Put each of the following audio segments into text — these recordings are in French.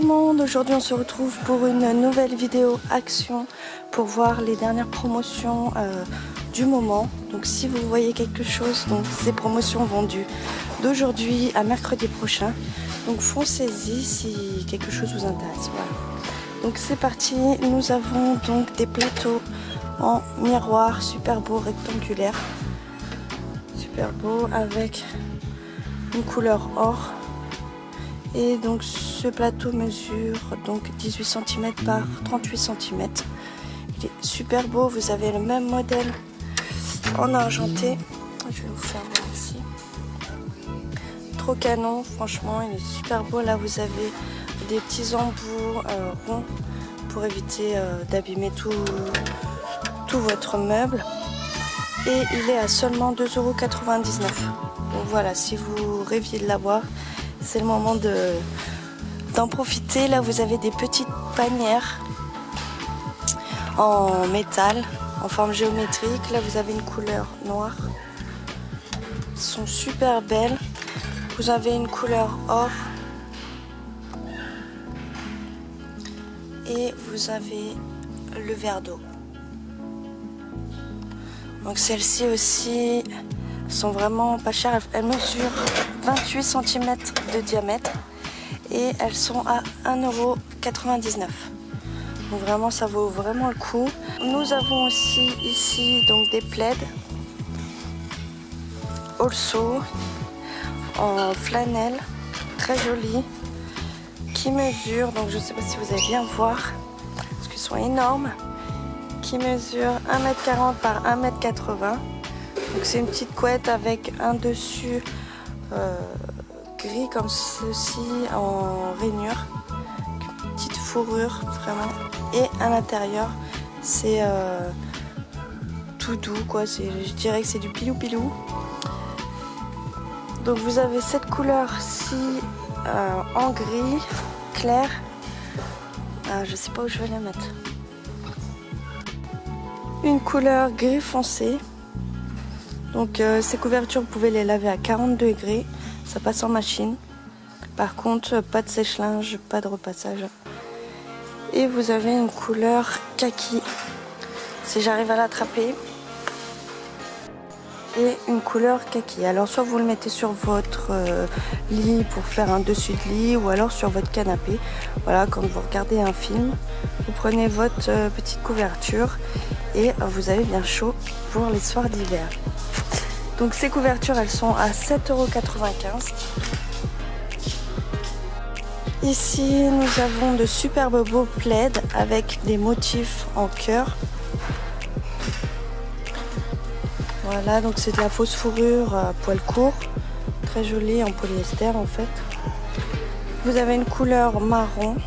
tout le monde, aujourd'hui on se retrouve pour une nouvelle vidéo action pour voir les dernières promotions du moment. Donc si vous voyez quelque chose, donc ces promotions vont d'aujourd'hui à mercredi prochain. Donc foncez-y si quelque chose vous intéresse. Voilà. Donc c'est parti, nous avons donc des plateaux en miroir super beau rectangulaire. Super beau avec une couleur or. Et donc ce plateau mesure donc 18 cm par 38 cm. Il est super beau, vous avez le même modèle en argenté. Je vais vous faire voir ici. Trop canon, franchement, il est super beau. Là vous avez des petits embouts ronds pour éviter d'abîmer tout votre meuble. Et il est à seulement 2,99 €. Donc voilà, si vous rêviez de l'avoir, c'est le moment d'en profiter. Là, vous avez des petites panières en métal, en forme géométrique. Là, vous avez une couleur noire. Elles sont super belles. Vous avez une couleur or. Et vous avez le verre d'eau. Donc celles-ci aussi sont vraiment pas chères. Elles mesurent 28 cm de diamètre et elles sont à 1,99 €. Donc vraiment ça vaut vraiment le coup. Nous avons aussi ici donc des plaids also en flanelle très jolis qui mesurent, donc je sais pas si vous allez bien voir parce qu'ils sont énormes, qui mesure 1,40 m par 1,80 m. Donc c'est une petite couette avec un dessus gris comme ceci en rainure, une petite fourrure vraiment. Et à l'intérieur c'est tout doux quoi, je dirais que c'est du pilou pilou. Donc vous avez cette couleur-ci en gris clair. Je sais pas où je vais la mettre. Une couleur gris foncé. Donc ces couvertures, vous pouvez les laver à 40 degrés, ça passe en machine. Par contre, pas de sèche-linge, pas de repassage. Et vous avez une couleur kaki, si j'arrive à l'attraper. Et une couleur kaki. Alors soit vous le mettez sur votre lit pour faire un dessus de lit, ou alors sur votre canapé. Voilà, quand vous regardez un film, vous prenez votre petite couverture et vous avez bien chaud pour les soirs d'hiver. Donc ces couvertures, elles sont à 7,95 €. Ici, nous avons de superbes beaux plaids avec des motifs en cœur. Voilà, donc c'est de la fausse fourrure à poil court, très jolie en polyester en fait. Vous avez une couleur marron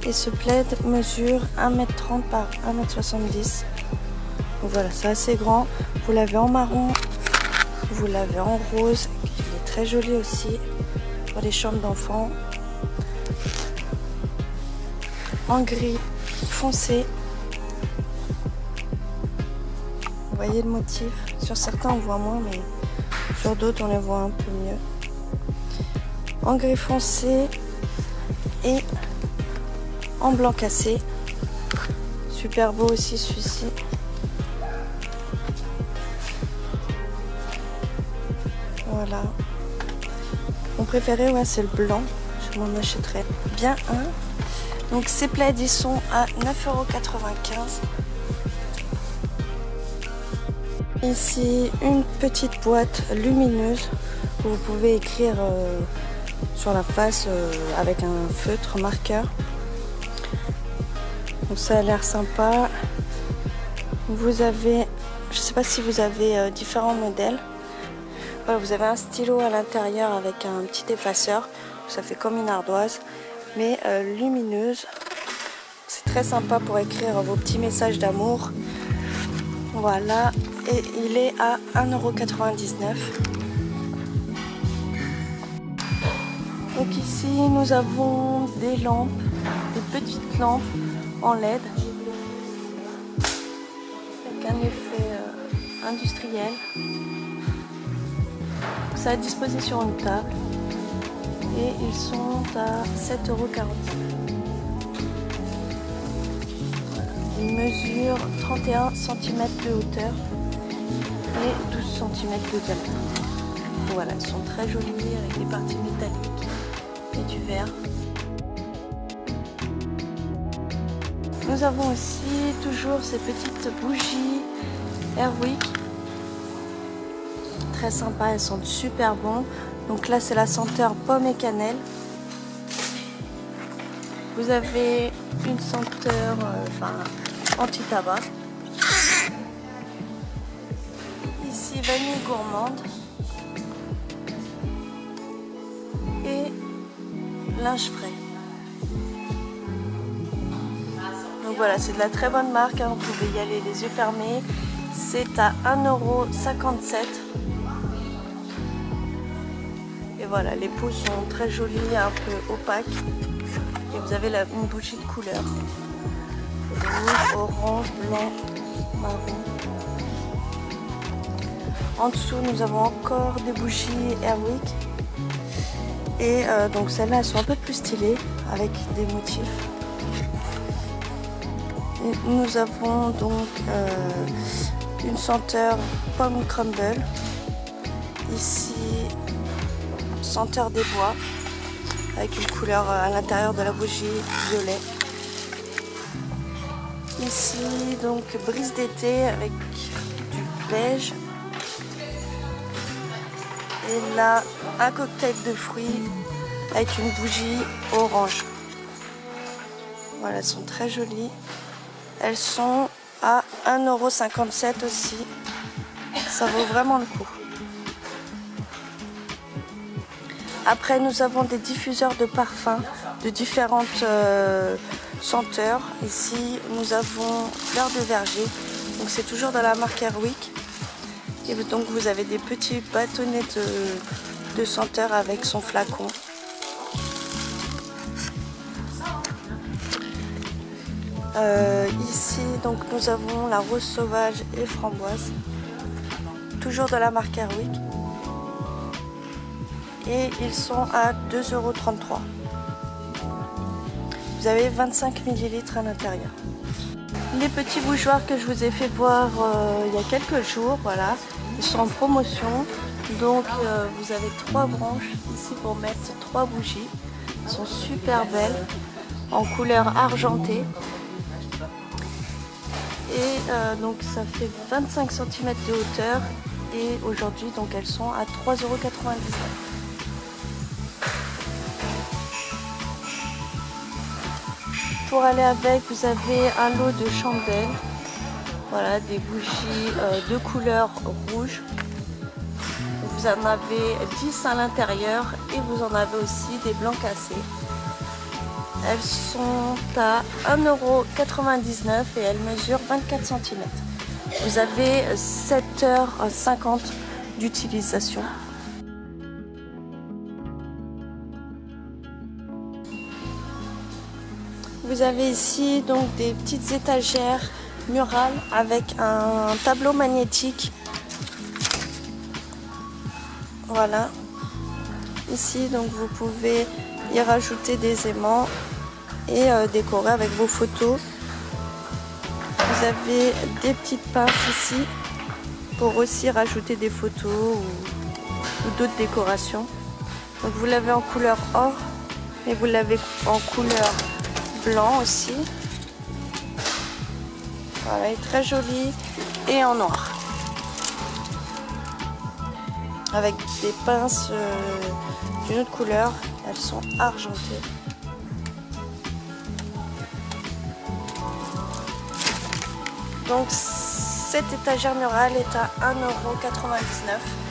et ce plaid mesure 1,30 m par 1,70 m. Donc voilà, c'est assez grand. Vous l'avez en marron, vous l'avez en rose, il est très joli aussi pour les chambres d'enfants. En gris foncé. Vous voyez le motif, sur certains on voit moins, mais sur d'autres on les voit un peu mieux. En gris foncé et en blanc cassé. Super beau aussi celui-ci. Voilà. Mon préféré, ouais, c'est le blanc. Je m'en achèterai bien un. Donc ces plaids, ils sont à 9,95 €. Ici, une petite boîte lumineuse où vous pouvez écrire sur la face avec un feutre marqueur. Donc ça a l'air sympa. Vous avez, je sais pas si vous avez différents modèles. Voilà, vous avez un stylo à l'intérieur avec un petit effaceur. Ça fait comme une ardoise, mais lumineuse. C'est très sympa pour écrire vos petits messages d'amour. Voilà, et il est à 1,99 €. Donc ici, nous avons des lampes, des petites lampes en LED avec un effet industriel. C'est à disposer sur une table. et ils sont à 7,49 €. Ils mesurent 31 cm de hauteur et 12 cm de diamètre. Voilà, ils sont très jolis avec des parties métalliques et du verre. Nous avons aussi toujours ces petites bougies Airwick. Très sympa, elles sont super bonnes. Donc là c'est la senteur pomme et cannelle. Vous avez une senteur anti-tabac. Ici vanille gourmande. Et linge frais. Donc voilà, c'est de la très bonne marque, hein, vous pouvez y aller les yeux fermés. C'est à 1,57 €. Et voilà, les peaux sont très jolies, un peu opaques. Et vous avez une bougie de couleur. Rouge, orange, blanc, marron. En dessous, nous avons encore des bougies Airwick. Et donc celles-là, elles sont un peu plus stylées, avec des motifs. Et nous avons donc une senteur pomme crumble. Ici, senteur des bois, avec une couleur à l'intérieur de la bougie violet. Ici, donc brise d'été avec du beige. Et là, un cocktail de fruits avec une bougie orange. Voilà, elles sont très jolies. Elles sont à 1,57 € aussi. Ça vaut vraiment le coup. Après, nous avons des diffuseurs de parfums de différentes senteurs. Ici, nous avons fleur de verger. Donc, c'est toujours de la marque Airwick. Et donc, vous avez des petits bâtonnets de senteur avec son flacon. Ici, donc, nous avons la rose sauvage et framboise. Toujours de la marque Airwick. Et ils sont à 2,33 €. Vous avez 25 ml à l'intérieur. Les petits bougeoirs que je vous ai fait voir il y a quelques jours, voilà, ils sont en promotion. Donc vous avez 3 branches ici pour mettre 3 bougies. Elles sont super belles, en couleur argentée. Et donc ça fait 25 cm de hauteur. Et aujourd'hui, donc elles sont à 3,99 €. Pour aller avec, vous avez un lot de chandelles, voilà, des bougies de couleur rouge. Vous en avez 10 à l'intérieur et vous en avez aussi des blancs cassés. Elles sont à 1,99 € et elles mesurent 24 cm. Vous avez 7h50 d'utilisation. Vous avez ici donc des petites étagères murales avec un tableau magnétique. Voilà. Ici donc vous pouvez y rajouter des aimants et décorer avec vos photos. Vous avez des petites pinces ici pour aussi rajouter des photos ou d'autres décorations. Donc vous l'avez en couleur or et vous l'avez en couleur blanc aussi. Voilà, il est très joli et en noir. Avec des pinces d'une autre couleur, elles sont argentées. Donc cette étagère murale est à 1,99 €.